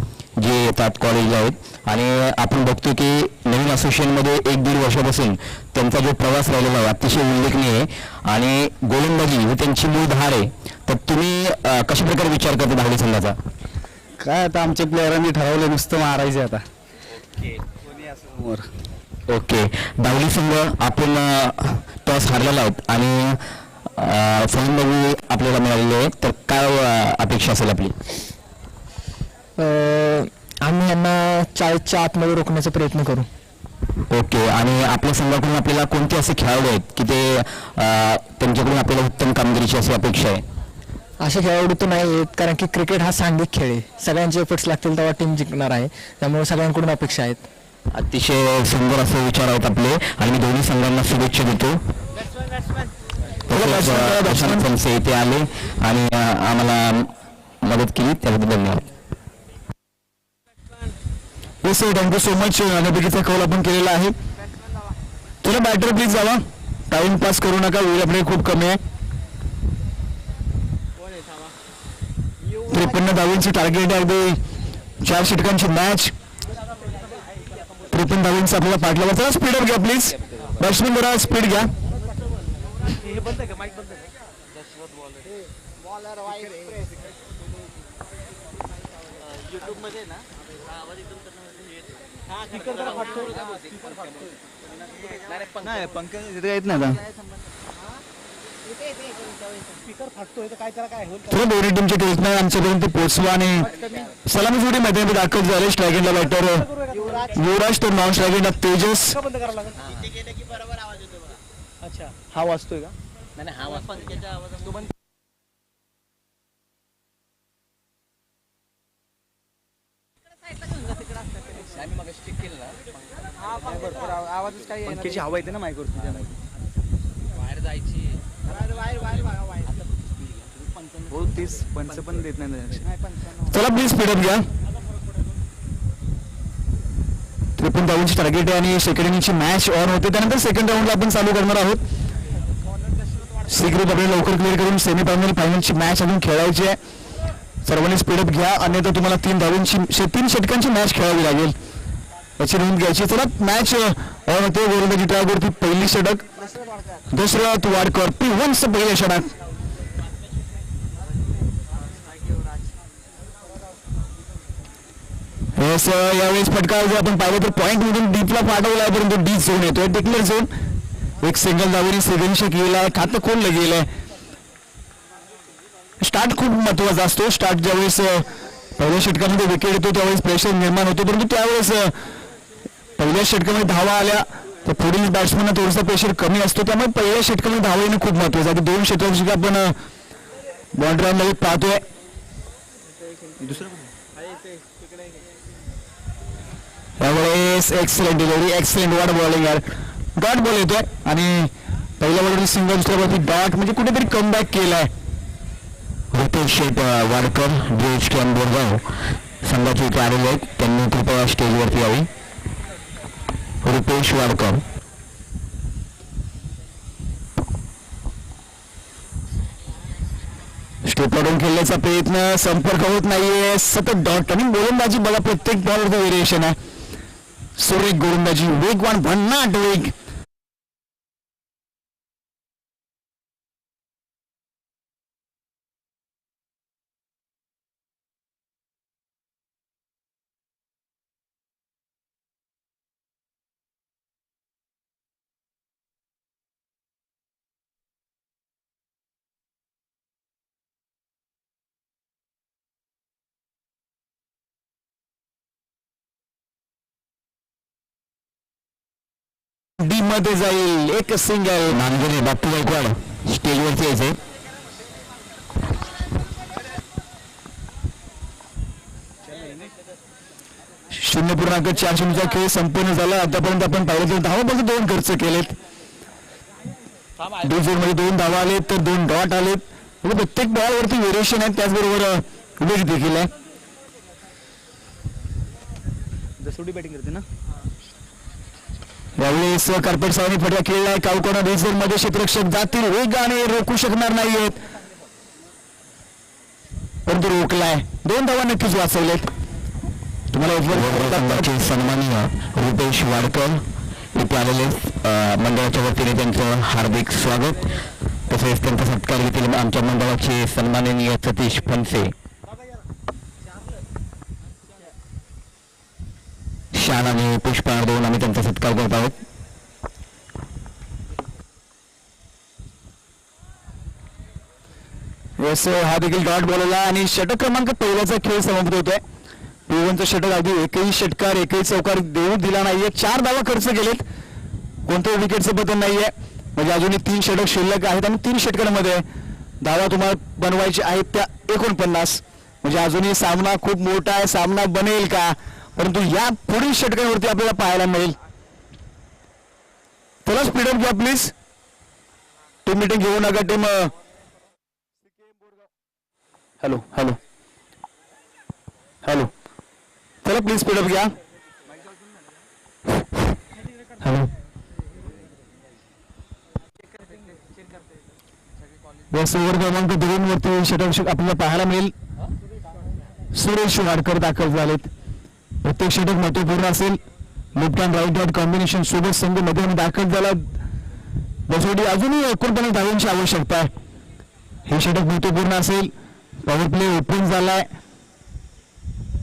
Speaker 1: जे येतात कॉलेजला आहेत आणि आपण बघतो की नवीन असोसिएशनमध्ये 1-1.5 वर्षापासून त्यांचा जो प्रवास राहिलेला आहे अतिशय उल्लेखनीय आहे आणि गोलंदाजी ही त्यांची मूळ धार आहे. तर तुम्ही कशा प्रकारे विचार करता धावली संघाचा?
Speaker 2: काय आता आमच्या प्लेयरांनी ठरवलं नुसतं मारायचे आता.
Speaker 1: ओके धावली संघ आपण टॉस हारलेला आहोत आणि फलंदाजी आपल्याला मिळालेली आहे. तर काय अपेक्षा असेल आपली?
Speaker 3: आम्ही यांना 40च्या आतमध्ये रोखण्याचा प्रयत्न करू.
Speaker 1: ओके आणि आपल्या संघाकडून आपल्याला कोणते असे खेळाडू आहेत की ते त्यांच्याकडून आपल्याला उत्तम कामगिरीची अशी अपेक्षा आहे?
Speaker 3: असे खेळाडू तर नाही आहेत कारण की क्रिकेट हा सांघिक खेळ आहे. सगळ्यांचे एफर्ट्स लागतील तेव्हा टीम जिंकणार आहे. त्यामुळे सगळ्यांकडून अपेक्षा आहेत.
Speaker 1: अतिशय सुंदर असे विचार आहेत आपले आणि मी दोन्ही संघांना शुभेच्छा देतो. प्रशांत फणसे इथे आले आणि आम्हाला मदत केली त्याबद्दल धन्यवाद. Yes sir thank you so much. अनपेक्षितचा कॉल आपण केलेला आहे. तुला बॅटर प्लीज जावा. टाइम पास करू नका. वेळ आपले खूप कमी आहे. 53 धावांची टार्गेट आहे. अगदी 4 षटकांची मॅच. 53 धावांचा आपल्याला पाठलावा. चला स्पीड अप घ्या प्लीज. बॅट्समॅन जरा स्पीड घ्या.
Speaker 2: नाही पंकज तिथे येत नाही आता.
Speaker 1: थोडं दोन्ही टीमचे टेल्समॅन आमच्यापर्यंत पोहोचवा आणि सलामी जोडी मैदानात दाखल झाले. स्ट्रायकेटला बॅटर युवराज तर नॉन स्ट्रायकेटला तेजस.
Speaker 2: अच्छा हा वाजतोय का? पंख्याची हवा येते ना माईकवरती. बाहेर जायची हो 30 पंच पण देत नाही.
Speaker 1: चला प्लीज स्पीडअप घ्या. 53 धावांची टार्गेट आहे आणि सेकंड इनिंगची मॅच ऑन होते. त्यानंतर सेकंड राऊंडला आपण चालू करणार आहोत. सी ग्रुप आपल्याला लवकर क्लिअर करून सेमीफायनल फायनलची मॅच अजून खेळायची आहे. सर्वांनी स्पीडअप घ्या अन्यथा तुम्हाला 3 षटकांची मॅच खेळावी लागेल याची नोंद घ्यायची. चला मॅच ऑन होते. गोलंदाजी ट्रॅकवरती पहिली षटक. दुसरं वाडकर P1 पहिले षटक. यावेळेस फटका जर आपण पाहिलं तर पॉईंट मधून डीपला पाठवला आहे परंतु डीप झोन येतोय. Declare zone. एक सिंगल धावेने सेगनशे केलाय. खातं खोललं गेलंय. स्टार्ट खूप महत्वाचा असतो. स्टार्ट ज्यावेळेस पहिल्या षटकामध्ये विकेट येतो त्यावेळेस प्रेशर निर्माण होतो परंतु त्यावेळेस पहिल्या षटकामध्ये धावा आल्या तर पुढील बॅट्समॅनला थोडासा प्रेशर कमी असतो. त्यामुळे पहिल्या षटकामध्ये धावा येणं खूप महत्वाचं आहे. 2 षटकांची आपण बाउंड्री लाईन पाहतोय. त्यावेळेस एक्सलेंट डिलिव्हरी. एक्सलेंट वाट बॉलिंग यार. डॉट बॉल येतोय आणि पहिल्या बॉलवरती सिंगल दुसऱ्यावरती डॉट म्हणजे कुठेतरी कमबॅक केलाय. रुपेश शेठ वाडकर JHK बोरगाव संघाचे इथे आलेले आहेत. त्यांनी कृपया स्टेजवरती यावी. रुपेश वाडकर. स्टोपलाडून खेळण्याचा प्रयत्न. संपर्क होत नाहीये. सतत डॉट आणि गोलंदाजी बघा प्रत्येक बॉलवरती व्हेरिएशन आहे. सुरेख गोलंदाजी. वेगवान भन्नाट वेग. डी मध्ये जाईल. एक सिंगल. नांदगरे बाप्पू गायकवाड स्टेजवरती यायचे. 0.4 खेळ संपन्न झाला. आतापर्यंत आपण पाहिलं तर धावापासून 2 खर्च केलेत. मध्ये 2 धावा आलेत तर 2 डॉट आलेत. म्हणजे प्रत्येक बॉलवरती व्हेरिएशन आहे. त्याचबरोबर वेग देखील आहे.
Speaker 2: दसोडी बॅटिंग करते ना.
Speaker 1: यावेळेस कार्पेट सावनी फटका खेळलाय. कावकोणा बेसर मध्ये क्षेत्ररक्षक जातील वेगाने, रोखू शकणार नाहीयेत परंतु रोखलाय. 2 धावा नक्कीच वाचवलेत. तुम्हाला सन्माननीय रुपेश वाडकर इथे आलेले मंडळाच्या वतीने त्यांचं हार्दिक स्वागत. तसेच त्यांचा सत्कार घेतील आमच्या मंडळाचे सन्माननीय सतीश फणसे, शान आणि पुष्पहार देऊन आम्ही त्यांचा सत्कार करत आहोत. हा देखील डॉट बॉलला आणि षटक क्रमांक पहिल्याचा खेळ समाप्त होतोय. पिवनचं षटक अगदी एकही षटकार एकही चौकार देऊ दिला नाहीये. 4 धावा खर्च केलेत. कोणत्याही विकेटचं पतन नाहीये. म्हणजे अजूनही 3 षटक शिल्लक आहेत आणि 3 षटकांमध्ये धावा तुम्हाला बनवायचे आहेत त्या 49. म्हणजे अजूनही सामना खूप मोठा आहे. सामना बनेल का, परंतु या पुढील षटकांवरती आपल्याला पाहायला मिळेल. चला स्पीडअप घ्या प्लीज. टीम मीटिंग घेऊ नका. टीम हॅलो हॅलो हॅलो चला प्लीज स्पीडअप घ्या. हॅलो ओव्हर क्रमांक 2 वरती षटक आपल्याला पाहायला मिळेल. सुरेश वाडकर दाखल झालेत. प्रत्येक षटक महत्वपूर्ण असेल. Left hand right hand combination सोबत संघ मध्ये दाखल झाला. बसवडी अजूनही 49 धावांची आवश्यकता आहे. हे षटक महत्वपूर्ण असेल. पॉवर प्ले ओपन झालाय.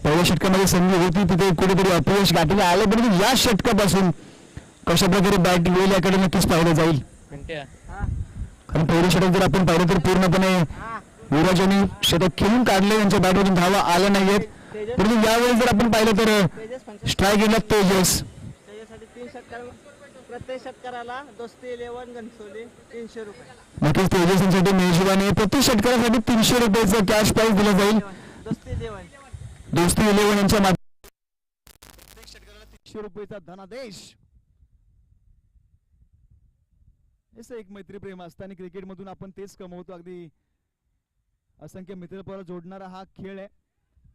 Speaker 1: पहिल्या षटकामध्ये संधी होती तिथे कुठेतरी अपयश गाठीला आलं, परंतु या षटकापासून कशा प्रकारे बॅट होईल याकडे नक्कीच पाहिलं जाईल. कारण पहिलं षटक जर आपण पाहिलं तर पूर्णपणे युवराज यांनी षटक खेळून काढले. त्यांच्या बॅटवरून धावा आल्या नाहीयेत. परंतु यावेळेस जर आपण पाहिलं तर स्ट्राईक घेतला तेजस.
Speaker 3: प्रत्येक षटकाराला दोस्ती 11 घनसोली 300 रुपये.
Speaker 1: नक्कीच तेजस यांच्यासाठी मेजबाने प्रत्येक षटकारासाठी 300 रुपयाचं कॅश प्राईज दिलं जाईल. दोस्ती 11 यांच्या प्रत्येक षटकाराला 300 रुपयाचा धनादेश. असं एक मैत्रीप्रेम असतं आणि क्रिकेटमधून आपण तेच कमवतो. अगदी असंख्य मित्रपरा जोडणारा हा खेळ आहे.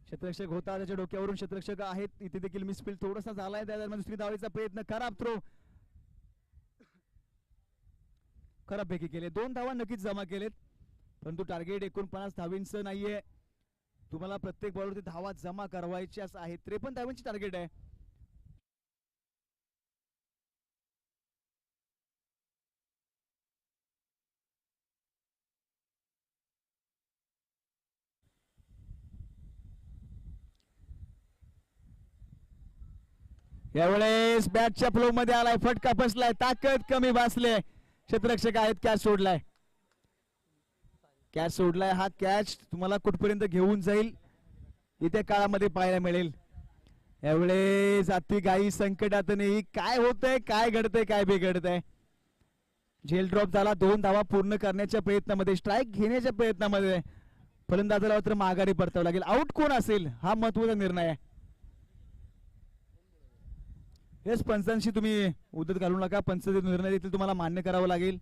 Speaker 1: क्षेत्ररक्षक होता, त्याच्या डोक्यावरून क्षेत्ररक्षक आहेत. इथे देखील मिसफील्ड थोडासा झालाय. त्या दरम्यान दुसरी धावायचा प्रयत्न, खराब थ्रो, खराबपैकी केले. 2 धावा नक्कीच जमा केलेत, परंतु टार्गेट 49 धावींचं नाहीये. तुम्हाला प्रत्येक बॉलवरती धावा जमा करवायच्याच आहेत. 53 धावांची टार्गेट आहे. यावेळेस बॅटच्या फ्लो मध्ये आलाय. फटका बसलाय. ताकद कमी भासले. क्षेत्ररक्षक आहेत. कॅच सोडलाय. कॅच सोडलाय. हा कॅच तुम्हाला कुठपर्यंत घेऊन जाईल येत्या काळामध्ये पाहायला मिळेल. यावेळेस अति गाई संकटात नाही. काय होतंय, काय घडतंय, काय बिघडतंय. झेल ड्रॉप झाला. 2 धावा पूर्ण करण्याच्या प्रयत्नामध्ये, स्ट्राईक घेण्याच्या प्रयत्नामध्ये फलंदाजाला मात्र माघारी परतावं लागेल. आउट कोण असेल हा महत्वाचा निर्णय आहे. हेच पंचांशी तुम्ही उद्दत घालू नका. पंच निर्णय देखील तुम्हाला मान्य करावा लागेल.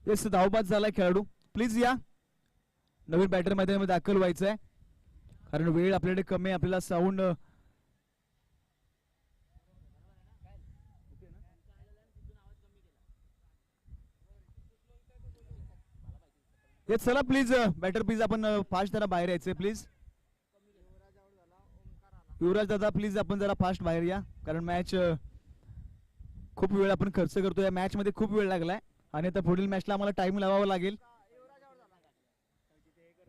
Speaker 1: येस धावबाद झालाय खेळाडू. प्लीज या. नवीन बॅटर मध्ये दाखल व्हायचं आहे कारण वेळ आपल्याकडे कमी आहे. आपल्याला साऊंड चला प्लीज बॅटर प्लीज आपण फास्ट जरा बाहेर यायचंय प्लीज. युवराज दादा प्लीज आपण जरा फास्ट बाहेर या कारण मॅच खूप वेळ आपण खर्च करतो. या मॅच मध्ये खूप वेळ लागलाय आणि आता पुढील मॅचला आम्हाला टाइम लावावा लागेल.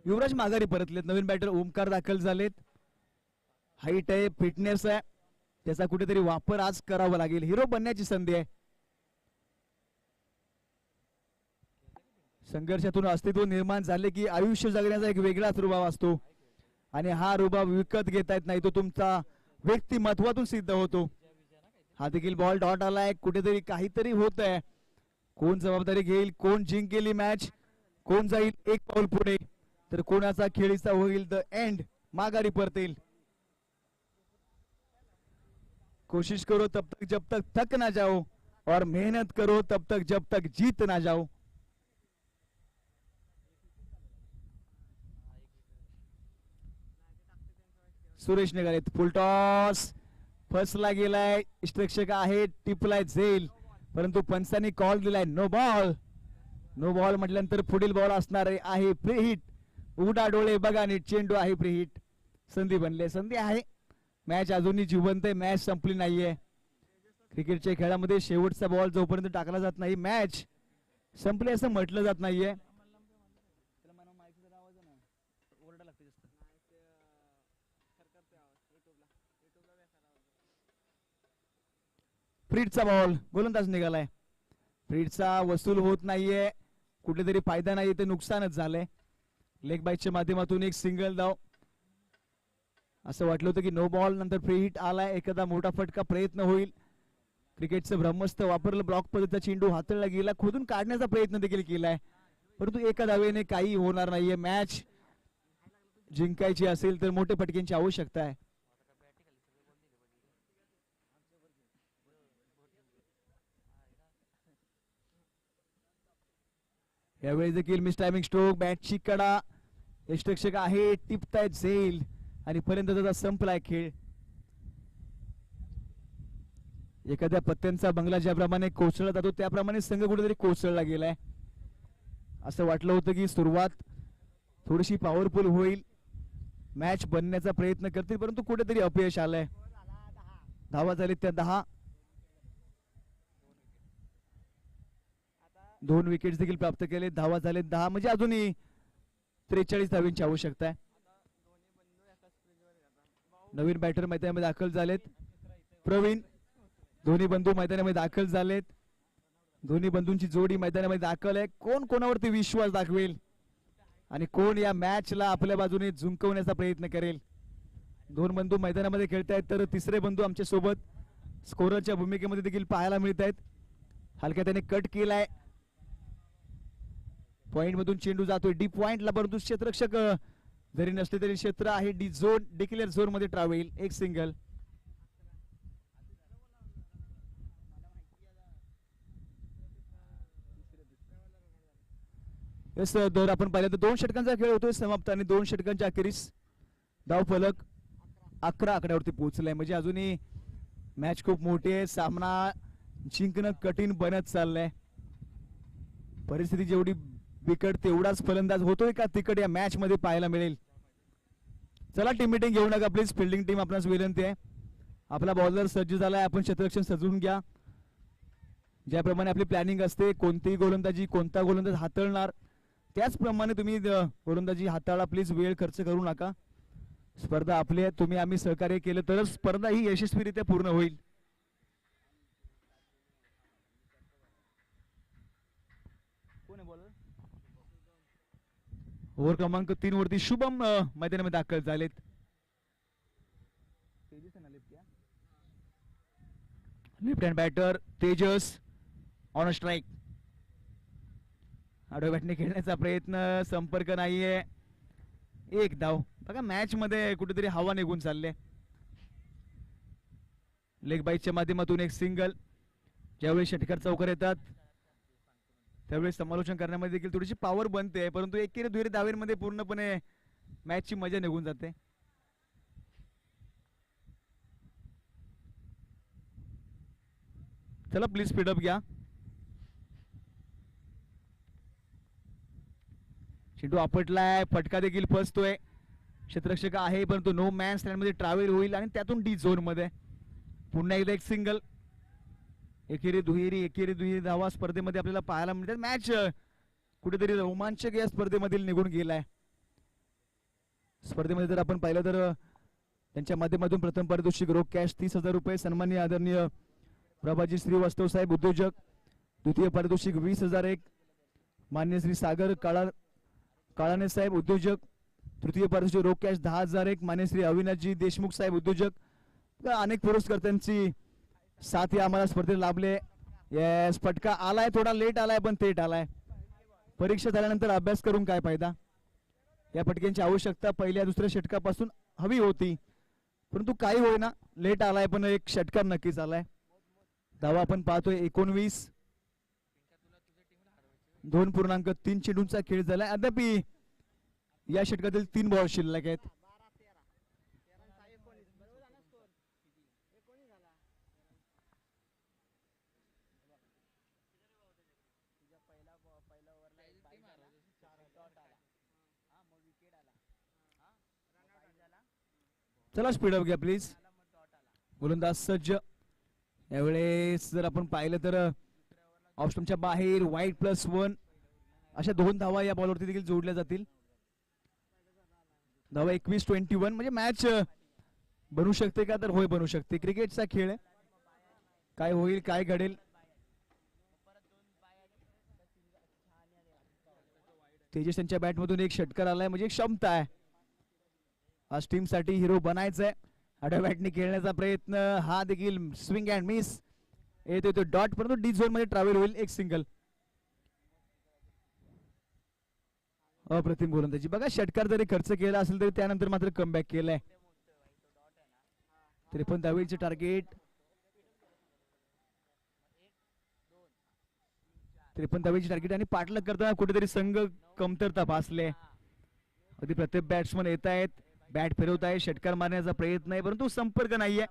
Speaker 1: युवराज माघारी परतलेत. नवीन बॅटर ओमकार दाखल झालेत. हाईट आहे, फिटनेस आहे, त्याचा कुठेतरी वापर आज करावा लागेल. हिरो बनण्याची संधी आहे. संघर्षातून अस्तित्व निर्माण झाले की आयुष्य जगण्याचा एक वेगळाच रुबाब असतो.
Speaker 4: आणि हा रुबाब विकत घेता येत नाही, तो तुमचा व्यक्तिमत्वातून सिद्ध होतो. हा देखील बॉल डॉट आलाय, कुठेतरी काहीतरी होत आहे. कोण जबाबदारी घेईल, कोण जिंकेल मॅच, कोण जाईल एक पाऊल पुढे, तर कोणाचा खेळीचा होईल द एंड, माघारी परतेल. कोशिश करो तब तक जब तक थक ना जाओ, और मेहनत करो तब तक जब तक जीत ना जाओ. सुरेश निघालेत, फुल टॉस फसला गेलाय, इष्टरक्षक आहे, टिपलाय झेल, परंतु पंचांनी कॉल दिलाय नो बॉल. नो बॉल म्हटल्यानंतर पुढील बॉल असणार आहे फ्री हिट. उघडा डोळे बघा नीट, चेंडू आहे फ्री हिट. संधी बनले, संधी आहे, मॅच अजूनही जिवंत आहे, मॅच संपली नाहीये. क्रिकेटच्या खेळामध्ये शेवटचा बॉल जोपर्यंत टाकला जात नाही मॅच संपली असं म्हटलं जात नाहीये. फ्रीडचा बॉल, गोलंदाज निघालाय. फ्रीडचा वसूल होत नाहीये, कुठेतरी फायदा नाही, ते नुकसानच झालंय. लेग बाईटच्या माध्यमातून एक सिंगल धाव. असं वाटलं होतं की नो बॉल नंतर फ्री हिट आलाय, एखादा मोठा फटका प्रयत्न होईल. क्रिकेटचं ब्रह्मस्त्र वापरलं, ब्लॉक पद्धतीचा चेंडू हाताळला गेला, खोदून काढण्याचा प्रयत्न देखील केलाय, परंतु एका धावेने काही होणार नाहीये. मॅच जिंकायची असेल तर मोठे फटक्यांची आवश्यकता आहे. यावेळी देखील मिस टायमिंग स्ट्रोक, बॅटची कडा, यष्टरक्षक आहे, टिपतायत झेल, आणि पर्यंत संपलाय खेळ. एखाद्या पत्त्यांचा बंगला ज्याप्रमाणे कोसळला जातो त्याप्रमाणे संघ कुठेतरी कोसळला गेलाय. असं वाटलं होतं की सुरुवात थोडीशी पॉवरफुल होईल, मॅच बनण्याचा प्रयत्न करतील, परंतु कुठेतरी अपयश आलंय. धावा झाले त्या 10, 2 विकेट देखील प्राप्त केले, धावा झाले 10, म्हणजे अजूनही 43 धावांची आवश्यकता आहे. नवीन बॅटर मैदानामध्ये दाखल झालेत, प्रवीण. दोन्ही बंधू मैदानामध्ये दाखल झालेत, दोन्ही बंधूंची जोडी मैदानामध्ये दाखल आहे. कोण कोणावरती विश्वास दाखवेल आणि कोण या मॅचला आपल्या बाजूने झुंकवण्याचा प्रयत्न करेल. 2 बंधू मैदानामध्ये खेळतायत, तर तिसरे बंधू आमच्या सोबत स्कोररच्या भूमिकेमध्ये देखील पाहायला मिळत आहेत. हलक्या त्याने कट केलाय, पॉइंट मधून चेंडू जातोय डीप पॉइंटला, परंतु क्षेत्ररक्षक जरी नसले तरी क्षेत्र आहे डी झोन, डिक्लेअर झोन मध्ये ट्रॅव्हल, एक सिंगल. दर आपण पाहिलं तर 2 षटकांचा खेळ होतोय समाप्त, आणि 2 षटकांच्या अखेरीस धाव फलक 11 आकड्यावरती पोहोचलाय. म्हणजे अजूनही मॅच खूप मोठी आहे, सामना जिंकणं कठीण बनत चाललंय. परिस्थिती जेवढी बिकट तेवढाच फलंदाज होतोय का तिकड या मॅच मध्ये पाहायला मिळेल. चला टीम मीटिंग घेऊ नका प्लीज, फिल्डिंग टीम आपणास विनंती आहे. आपला बॉलर सज्ज झालाय, आपण क्षेत्ररक्षण सजवून घ्या. ज्याप्रमाणे आपली प्लॅनिंग असते, कोणतीही गोलंदाजी कोणता गोलंदाज हाताळणार त्याचप्रमाणे तुम्ही गोलंदाजी हाताळा प्लीज, वेळ खर्च करू नका. स्पर्धा आपली आहे, तुम्ही आम्ही सहकार्य केलं तरच स्पर्धा ही यशस्वीरित्या पूर्ण होईल. ओव्हर क्रमांक 3 वरती शुभम मैदानामध्ये दाखल झालेत. Left hand batter Tejas on strike. आडव्या बॅटने खेळण्याचा प्रयत्न, संपर्क नाहीये, एक धाव. बघा मॅच मध्ये कुठेतरी हवा निघून चालले. लेग बाईटच्या माध्यमातून एक सिंगल. ज्यावेळी षटकार चौकार येतात त्यावेळी समालोचन करण्यामध्ये देखील थोडीशी पॉवर बनते, परंतु एकेरी दुहेरी धावेमध्ये पूर्णपणे मॅचची मजा निघून जाते. चला प्लीज स्पीडअप घ्या. चेंडू आपटलाय, फटका देखील फसतोय. क्षेत्ररक्षक आहे परंतु नो मॅन स्टँड मध्ये ट्रॅव्हल होईल आणि त्यातून डी झोन मध्ये पुन्हा एकदा एक सिंगल. एकेरी दुहेरी धावा स्पर्धेमध्ये आपल्याला पाहायला मिळतात. मॅच कुठेतरी रोमांचक या स्पर्धेमधील निघून गेलाय. स्पर्धेमध्ये जर आपण पाहिलं तर त्यांच्या माध्यमातून प्रथम पारितोषिक रोख कॅश 30,000 रुपये, सन्माननीय आदरणीय प्रभाजी श्रीवास्तव साहेब उद्योजक. द्वितीय पारितोषिक 20,001, मान्य श्री सागर काळाने साहेब उद्योजक. तृतीय पारितोषिक रोख कॅश 10,001 मान्य श्री अविनाशजी देशमुख साहेब उद्योजक अनेक पुरस्कर्त्यांची साथ या आम्हाला स्पर्धेत लाभले. येस फटका आलाय, थोडा लेट आलाय पण थेट आलाय. परीक्षा झाल्यानंतर अभ्यास करून काय फायदा. या फटक्यांची आवश्यकता पहिल्या दुसऱ्या षटकापासून हवी होती, परंतु काही होईना लेट आलाय पण एक षटकार नक्कीच आलाय. धावा आपण पाहतोय 19. 2.3 चेंडूंचा खेळ झालाय. अद्याप या षटकातील 3 बॉल शिल्लक आहेत. चला स्पीडअप घ्या प्लीज. गोलंदाज सज्ज. यावेळेस जर आपण पाहिलं तर ऑफस्टंपच्या बाहेर वाईड +1 अशा 2 धावा या बॉलवरती देखील जोडल्या जातील. धावा 21-21 म्हणजे मॅच बनू शकते का, तर होय बनू शकते. क्रिकेटचा खेळ आहे, काय होईल काय घडेल. तेजस यांच्या बॅटमधून एक षटकार आलाय म्हणजे क्षमता आहे. आज टीम साठी हिरो बनायचंय. आडव्या बॅटने खेळण्याचा प्रयत्न, हा देखील स्विंग अँड मिस. येतो तो डॉट, परंतु डी झोन मध्ये ट्रॅव्हल होईल. एक सिंगल. अप्रतिम गोलंदाजी. बघा षटकार जरी खर्च केला असेल तरी त्यानंतर मात्र कमबॅक केलाय. 53 धावेचे टार्गेट. 53 धावेची टार्गेट आणि पाठलाग करताना कुठेतरी संघ कमतरता भासले. अगदी प्रत्येक बॅट्समन येत आहेत, बॅट फिरवत आहे, षटकार मारण्याचा प्रयत्न आहे, परंतु संपर्क नाहीये.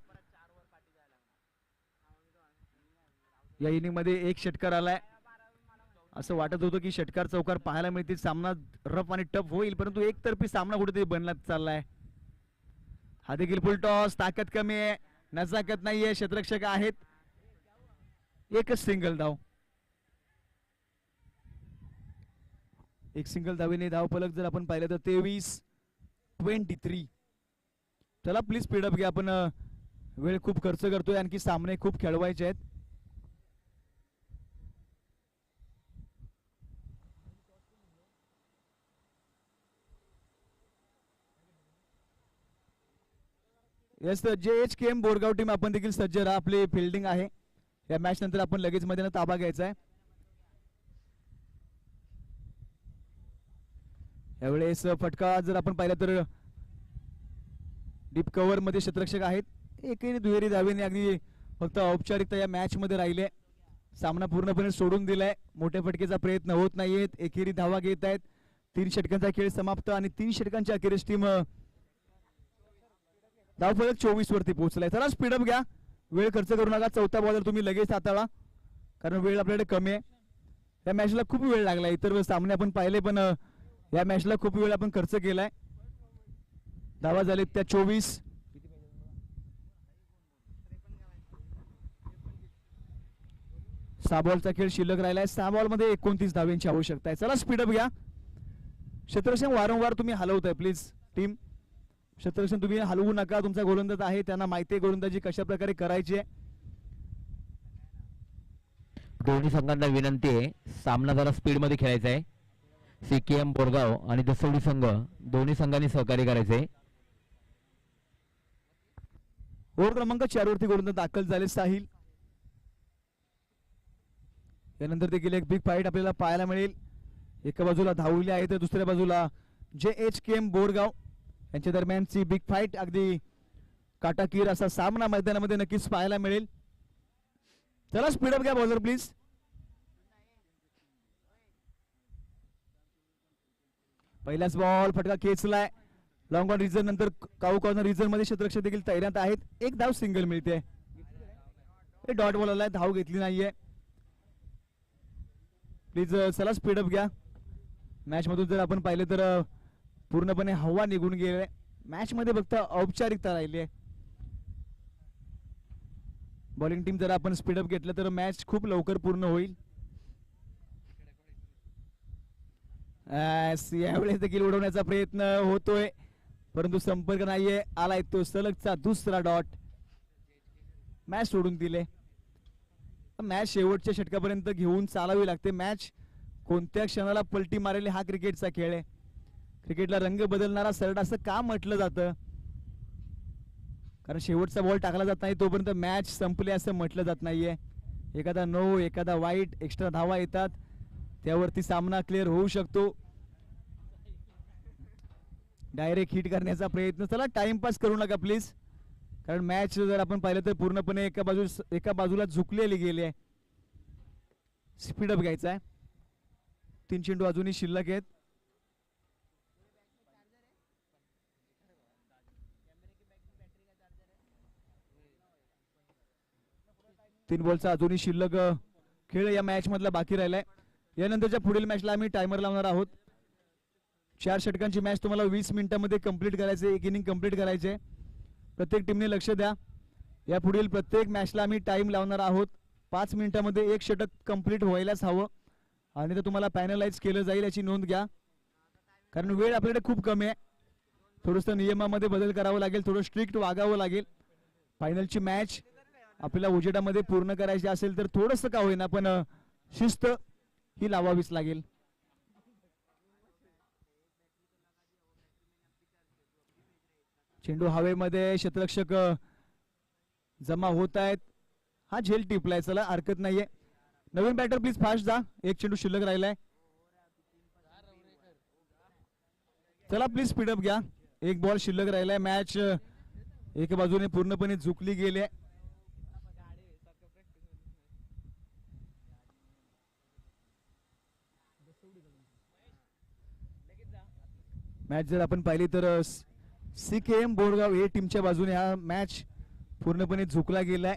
Speaker 4: या इनिंग मध्ये एक षटकार आलाय. असं वाटत होतं की षटकार चौकार पाहायला मिळतील, सामना रफ आणि टफ होईल, परंतु एकतर्फी सामना कुठेतरी बनला चाललाय. हा देखील फुल टॉस. ताकद कमी आहे, नजाकत नाहीये, क्षेत्ररक्षक आहेत. एकच सिंगल धाव. एक सिंगल धावेने धाव फलक जर आपण पाहिलं तर 23-23. चला प्लीज स्पीडअप घ्या. आपण वेळ खूप खर्च करतोय, आणखी सामने खूप खेळवायचे आहेत. येस JHKM बोरगाव टीम आपण देखील सज्ज राहा. आपली फिल्डिंग आहे. या मॅच नंतर आपण लगेच मध्ये ताबा घ्यायचा आहे. यावेळेस फटका जर आपण पाहिला तर डीप कव्हर मध्ये क्षेत्ररक्षक आहेत. एकही दुहेरी धावेने अगदी फक्त औपचारिकता या मॅच मध्ये राहिले. सामना पूर्णपणे सोडून दिलाय. मोठ्या फटकेचा प्रयत्न होत नाहीयेत. एकेरी धावा घेत आहेत. 3 षटकांचा खेळ समाप्त आणि 3 षटकांच्या अखेरीस टीम धावफलक 24 वरती पोहोचलाय. चला स्पीडअप घ्या. वेळ खर्च करू नका. चौथा बॉलर तुम्ही लगेच हाताळा, कारण वेळ आपल्याकडे कमी आहे. या मॅचला खूप वेळ लागला. इतर सामने आपण पाहिले, पण या मॅचला खूप वेळ आपण खर्च केलाय. धावा झालेत त्या 24. सहा बॉलचा खेळ शिल्लक राहिलाय. 6 बॉल मध्ये 29 धाव्यांची आवश्यकता आहे. चला स्पीडअप घ्या. क्षेत्ररक्षण वारंवार तुम्ही हलवताय प्लीज. टीम क्षेत्ररक्षण तुम्ही हलवू नका. तुमचा गोलंदाज आहे, त्यांना माहिती आहे गोलंदाजी कशा प्रकारे करायची आहे.
Speaker 5: दोन्ही संघांना विनंती आहे, सामना जरा स्पीड मध्ये खेळायचा आहे. CKM बोरगाव आणि दसवडी संघ दोन्ही संघांनी सहकार्य करायचे.
Speaker 4: ओव्हर क्रमांक 4 वरती गोलंदाज दाखल झाले साहिल. यानंतर देखील एक बिग फाईट आपल्याला पाहायला मिळेल. एका बाजूला धावली आहे तर दुसऱ्या बाजूला JHKM बोरगाव यांच्या दरम्यानची बिग फाईट. अगदी काटाकीर असा सामना मैदानामध्ये नक्कीच पाहायला मिळेल. चला स्पीडअप घ्या बॉलर प्लीज. पहिलाच बॉल फटका खेचलाय. लॉंग ऑन रिझन नंतर काऊ कॉर्नर रिझन मध्ये क्षेत्ररक्षक देखील तैनात आहेत. एक धाव सिंगल मिळते. डॉट बॉल आलाय, धाव घेतली नाहीये. प्लीज चला स्पीडअप घ्या. मॅच मधून जर आपण पाहिलं तर पूर्णपणे हवा निघून गेले. मॅच मध्ये फक्त औपचारिकता राहिली आहे. बॉलिंग टीम जर आपण स्पीडअप घेतलं तर मॅच खूप लवकर पूर्ण होईल. यावेळेस देखील उडवण्याचा प्रयत्न होतोय, परंतु संपर्क नाहीये. आलाय तो सलगचा दुसरा डॉट. मॅच सोडून दिले. मॅच शेवटच्या षटकापर्यंत घेऊन चालावी लागते. मॅच कोणत्या क्षणाला पलटी मारेल हा क्रिकेटचा खेळ आहे. क्रिकेटला रंग बदलणारा सरड असं का म्हटलं जातं? कारण शेवटचा बॉल टाकला जात नाही तोपर्यंत मॅच संपली असं म्हटलं जात नाहीये. एखादा नो, एखादा वाईट, एक्स्ट्रा धावा येतात, त्यावरती सामना क्लिअर होऊ शकतो. डायरेक्ट हिट करण्याचा प्रयत्न. चला टाइमपास करू नका प्लीज, कारण मॅच जर आपण पाहिलं तर पूर्णपणे एका बाजूला झुकलेली गेली आहे. स्पीडअप घ्यायचा आहे. 3 चेंडू अजूनही शिल्लक आहेत. तीन बॉलचा अजूनही शिल्लक खेळ या मॅच मधला बाकी राहिलाय. यानंतरच्या पुढील मॅचला आम्ही टायमर लावणार आहोत. 4 षटकांची मॅच तुम्हाला 20 मिनिटांमध्ये कंप्लीट करायचे, एक इनिंग कंप्लीट करायचे. प्रत्येक टीमने लक्ष द्या. या पुढील प्रत्येक मॅचला आम्ही टाइम लावणार आहोत. 5 मिनिटांमध्ये एक षटक कंप्लीट व्हायलाच हवं, आणि ते तुम्हाला पॅनलाइज केलं जाईल याची नोंद घ्या, कारण वेळ आपल्याकडे खूप कमी आहे. थोडंसं नियमामध्ये बदल करावा लागेल, थोडं स्ट्रिक्ट वागावं लागेल. फायनलची मॅच आपल्याला उजेडामध्ये पूर्ण करायची असेल तर थोडंसं का होईना पण शिस्त ही लावावीच लागेल. चेंडू हवेमध्ये, क्षेत्ररक्षक जमा होत आहेत. हा झेल टिपलाय, चला हरकत नाहीये. नवीन बॅटर प्लीज फास्ट जा, एक चेंडू शिल्लक राहिलाय. चला प्लीज स्पीडअप घ्या, एक बॉल शिल्लक राहिलाय. मॅच एका बाजूने पूर्णपणे झुकली गेली आहे. मॅच जर आपण पाहिली तर CKM बोरगाव ए टीमच्या बाजूने हा मॅच पूर्णपणे झुकला गेलाय.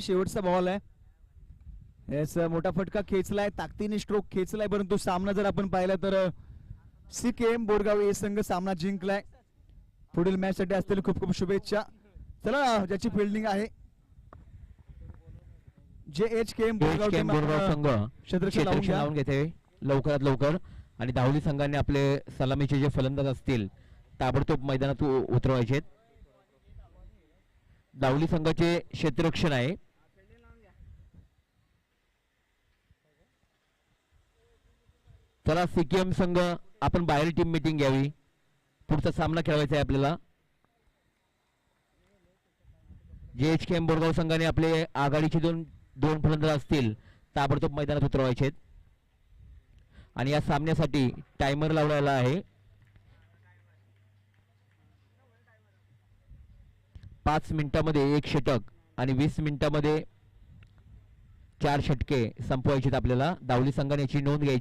Speaker 4: शेवटचा बॉल आहे. याचा मोठा फटका खेचलाय, ताकदीने स्ट्रोक खेचलाय, परंतु सामना जर आपण पाहिला तर CKM बोरगाव ए संघ सामना जिंकलाय. पुढील मॅच साठी असतील खूप खूप शुभेच्छा. चला, ज्याची फिल्डिंग आहे JHKM बोरगाव
Speaker 5: संघ क्षेत्ररक्षण लावून घेते लवकरात लवकर, आणि धावली संघाने आपले सलामीचे जे फलंदाज असतील ताबडतोब मैदानात उतरवायचे. धावली संघाचे क्षेत्ररक्षण आहे. चला CKM संघ, आपण बाहेर टीम मीटिंग घ्यावी, पुढचा सामना खेळवायचा आहे आपल्याला. JHKM बोरगाव संघाने आपले आघाडीचे दोन फलंदाज असतील ताबडतोब मैदानात उतरवायचे, आणि या सामन्यासाठी टायमर लावलेला आहे. 5 मिनिटांमध्ये एक षटक आणि 20 मिनिटांमध्ये 4 षटके संपवायचे आपल्याला. धावली संघाने याची नोंद घ्यायची.